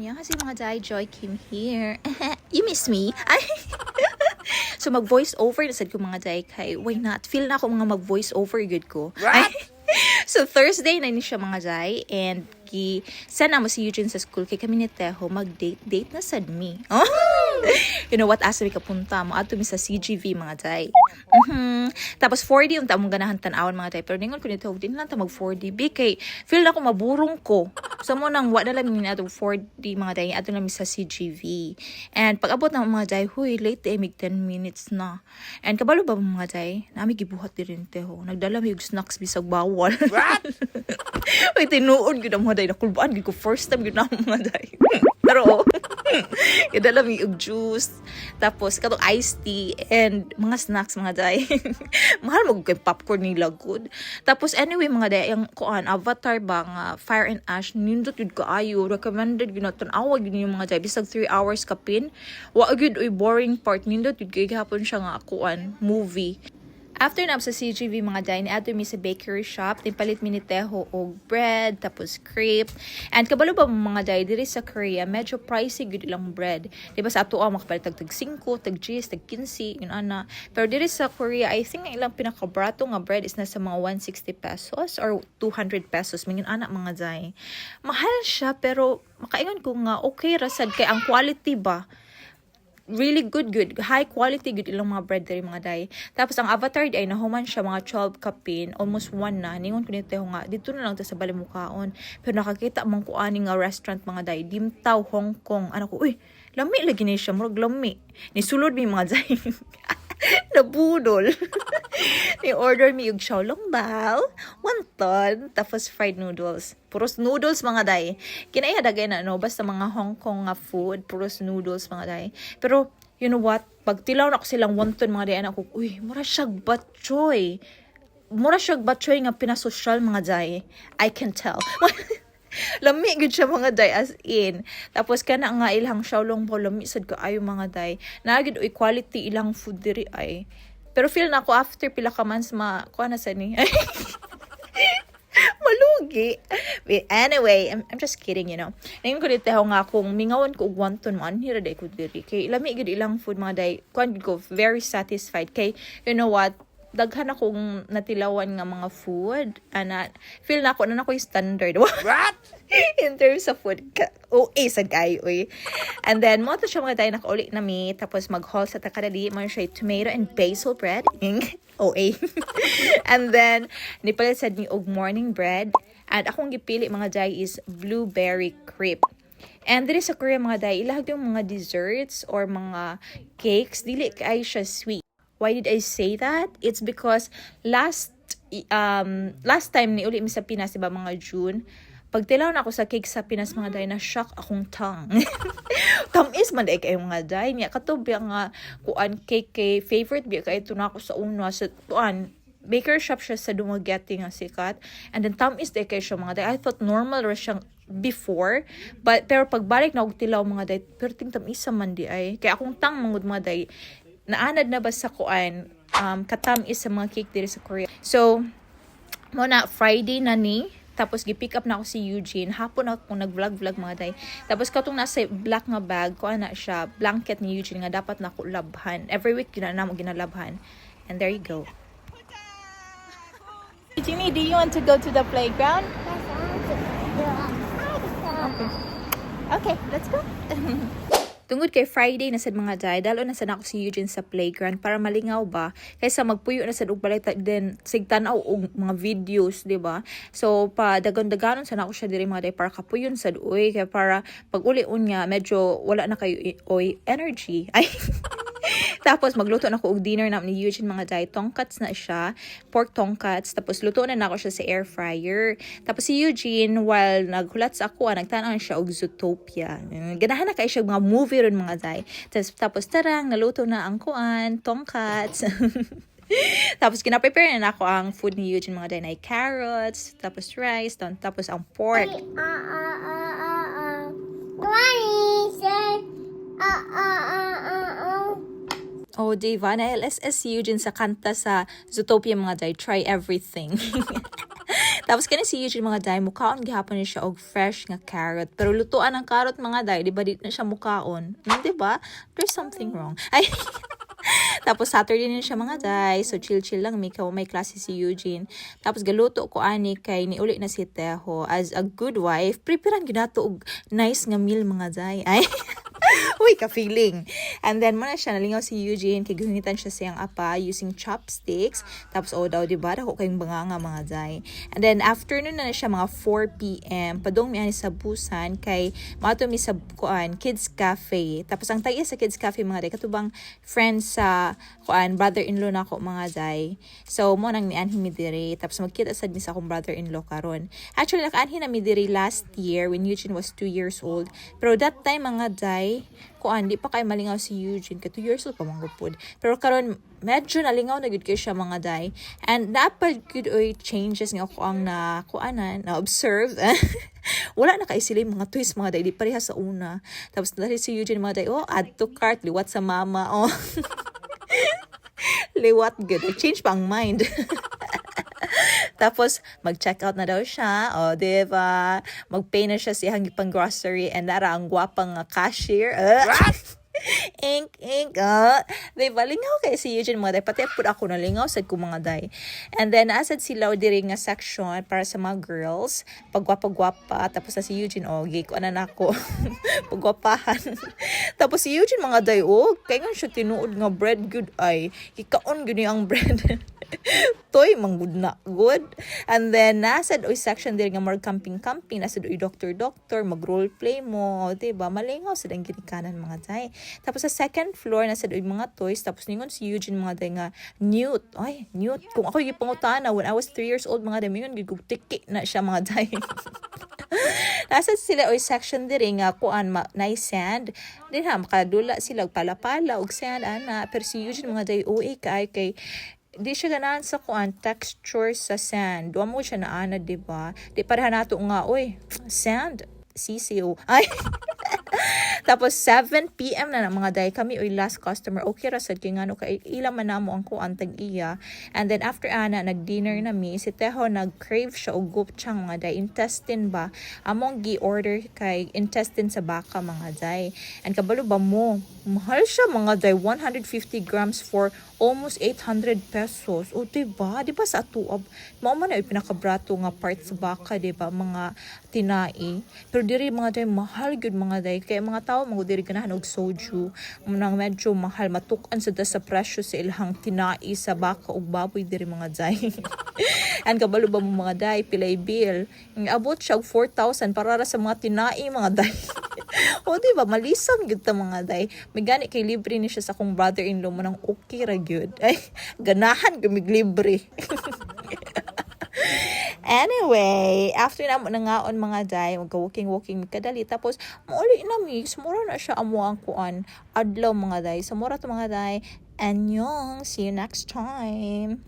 Annyeonghaseyo mga day, Joy Kim here. You miss me? Ay. So mag-voice over na sad ko mga day kay why not? Feel na ako mga mag-voice over good ko. Ay. So Thursday na ni siya mga day and sana mo si Eugene sa school kay kami ni Teho mag-date na sad me. Oh? You know what, asa mi kapunta mo ato mi sa CGV mga day. Tapos 4D yung tamong ganahan tan-awan mga day, pero ningon ko nito din lang ta mag 4D kay feel na ko maburong ko. So mo nang wa na lang mi ato 4D mga day ato na mi sa CGV. And pag abot na mga day, huy late mig 10 minutes na. And kabalo ba mga day, nami gibuhat din Teho. Nagdala mi og snacks bisag bawal. What? Wait, tinuod gyud mga day nakulbaan gyud ko first time gyud na mga day. Pero kadala mi og juice, tapos katong iced tea and mga snacks mga day. Mahal mo kay popcorn nila good. Tapos anyway mga day, yung kuan Avatar ba nga Fire and Ash nindot yun kaayo, recommended yun natin awag yun yung mga day bisag 3 hours kapin. Wa gyud oy boring part nindot yun kay gihapon siya nga kuan movie. After na sa CGV mga day, niadto mi sa bakery shop, palit mi ni Teho og bread, tapos crepe. And kabalo ba mga day, diri sa Korea, medyo pricey gud ilang bread. Diba sa ato makapalit tag 5, tag 10, tag 15, yun ana. Pero diri sa Korea, I think ilang pinakabrato nga bread is nasa mga 160 pesos or 200 pesos. Mingin ana mga day. Mahal siya, pero makaingon ko nga okay rasad kay ang quality ba really good, high quality good ilang mga bread diri mga day. Tapos ang Avatar ay nahuman siya mga 12 kapin, almost 1 na. Ningon ko nito nga dito na lang ta sa Balimukaon. Pero nakakita man ko ani nga restaurant mga day, Dimtao Hong Kong. Ano ko, uy, lami lagi ni siya, murag lami. Ni sulod mi mga day. Nabudol. Ni order mi yung xiaolong bao, wonton, tapos fried noodles. Puros noodles mga day. Kinaya dagay na no, basta mga Hong Kong nga food, puros noodles mga day. Pero you know what? Pag tilaw na ko silang wonton mga day, anak ko, uy, mura siyag batchoy. Mura siyag batchoy nga pinasosyal mga day. I can tell. Lami gud siya mga day as in. Tapos kana nga ilang xiaolong bao lami sad kaayo mga day. Naagid oy quality ilang food diri ay. Pero feel na ako after pila ka months kuha na sa ni. Malugi. But anyway, I'm just kidding, you know. Ngayon ko dito nga kung mingawan ko og wonton man hira day ko diri. Kay lami gud ilang food mga day. Kuan ko very satisfied kay you know what? Daghan akong natilawan nga mga food. Feel na ako na yung standard. What? In terms of food. Sa guy, uy. And then, mo to siya mga tayo nakauli na mi. Tapos mag-haul sa takadali. Mo siya tomato and basil bread. And then, nipalit sa ni og morning bread. And akong gipili mga day is blueberry crepe. And diri sa Korea mga day, ilahag yung mga desserts or mga cakes. Dili kay siya sweet. Why did I say that? It's because last time ni uli mi sa Pinas, diba mga June, pag tilaw na ako sa cake sa Pinas mga day, na-shock akong tongue. Tamis man day kayo mga day. Niya katubi nga kuan cake kay favorite biya kay ito na ako sa una sa kuan baker shop siya sa Dumaguete nga sikat. And then tamis day kayo siya mga day. I thought normal ra siyang before, pero pagbalik na og tilaw mga day, pero ting tamis man di ay. Kaya akong tang mangud mga day, naanad na ba sa kuan katamis sa mga cake diri sa Korea. So mo na Friday na ni, tapos gi-pick up na ako si Eugene. Hapon ako nag-vlog mga day. Tapos katong nasa black nga bag ko na siya, blanket ni Eugene nga dapat na ko labhan. Every week yun na mo ginalabhan. And there you go. Eugenie, do you want to go to the playground? Okay, let's go. Tungod kay Friday na sad mga day, dalo na sad ako si Eugene sa playground para malingaw ba kaysa magpuyo na sad og balay then sigtanaw og mga videos, di ba? So pa dagon-daganon sad ako siya diri mga day para kapuyon sad uy kay para pag uli-un nga medyo wala na kayo energy. Ay. Tapos magluto na ako og dinner na ni Eugene mga day. Tongkats na siya, pork tongkats. Tapos luto na ako siya sa air fryer. Tapos si Eugene while naghulat sa ako, nagtanaw siya og Zootopia. Ganahan na kay siya mga movie ron mga day. Tapos tarang naluto na ang kuan, tongkats. Tapos kina-prepare na ako ang food ni Eugene mga day na carrots, tapos rice, tapos ang pork. Oh, diba? Na LSS Eugene sa kanta sa Zootopia mga day, try everything. Tapos kani si Eugene mga day, mukaon gihapon ni siya og fresh nga carrot. Pero lutuan ang carrot mga day, di ba di na siya mukaon? Di ba? There's something wrong. Ay, tapos Saturday din siya mga day. So chill-chill lang may klase si Eugene. Tapos galuto ko ani kay niuli na si Teho. As a good wife, preparean ginato og nice nga meal mga day. Ay. Uy, ka-feeling. And then, muna siya, nalingaw si Eugene, kay guhingitan siya siyang apa using chopsticks. Tapos, daw, diba, ako kayong banganga mga day. And then, afternoon na siya, mga 4 p.m. Padong mi ani sa busan, kay mato mi sa Kids Cafe. Tapos, ang tayo sa Kids Cafe mga day, katubang friends sa brother-in-law na ako mga day. So, mo nang mianhin mi diri. Tapos, magkita sad mi sa akong brother-in-law karon. Actually, nakaanhin na mi diri last year when Eugene was 2 years old. Pero that time mga day, di pa kay malingaw si Eugene, ka 2 years old pa manggupod. Pero karon medyo nalingaw na gud kay siya mga day. And dapat gud oy changes nga ako ang na observe. Wala na kay sila mga twist mga day, di pareha sa una. Tapos dali si Eugene mga day, add to cart, liwat sa mama, liwat gud, change pa ang mind. Tapos, mag-check out na daw siya. Diba? Mag-pay na siya siyang pang grocery and nara ang gwapang cashier. Ink. Diba? Lingaw kay si Eugene mga day. Pati po ako na lingaw sad ko mga day. And then, asad sila diri nga section para sa mga girls. Pagwapa-gwapa. Tapos na si Eugene, gay ko na ako. Pagwapahan. Tapos si Eugene mga day, kaya nga siya tinuod nga bread good ay. Ikaon gini ang bread. Toy manggud na good. And then nasad oy section diri nga more camping nasad oy doctor mag role play mo, diba? Malingaw sad ang ginikanan mga day. Tapos sa second floor nasad oy mga toys. Tapos ningon si Eugene mga day nga Newt. Kung ako yung pangutana when I was 3 years old mga day, mingon gid tiki na siya mga day. Nasad sila oy section diri nga na sand. Din makadula sila pala-pala og sand ana. Pero si Eugene mga day kay di siya ganahan sa texture sa sand. Duwa mo siya naana, diba? Di pareha nato nga, sand, CCO. Ay! Tapos 7 p.m. na mga day kami last customer. Okay ra sad kay ngano kay ila man namo ang tag iya. And then after ana nag-dinner na mi, si Teho nag-crave siya og gupchang mga day, intestine ba. Among gi-order kay intestine sa baka mga day. And kabalo ba mo, mahal siya mga day, 150 grams for almost 800 pesos. Diba? Diba sa atuab? Mao man ay pinakabrato nga part sa baka, diba? Mga tinai. Pero diri mga day, mahal gyud mga day. Kaya mga tao, mga diri ganahan og soju. Nang medyo mahal, matukan sa presyo sa ilhang tinai sa baka og baboy diri mga day. And kabalo ba mo mga day, pilay bill. Abot siya og 4,000 para sa mga tinai mga day. Diba? Malisang gyud ta mga day. May gani kay libre ni siya sa akong brother-in-law mo nang okay ra gyud. Ay, ganahan gumig libre. Anyway, after na mo nangaon mga day, magka-walking kadali. Tapos, mauli na mix. Mura na siya amo ang adlaw mga day. So, mura to mga day. Annyeong. See you next time.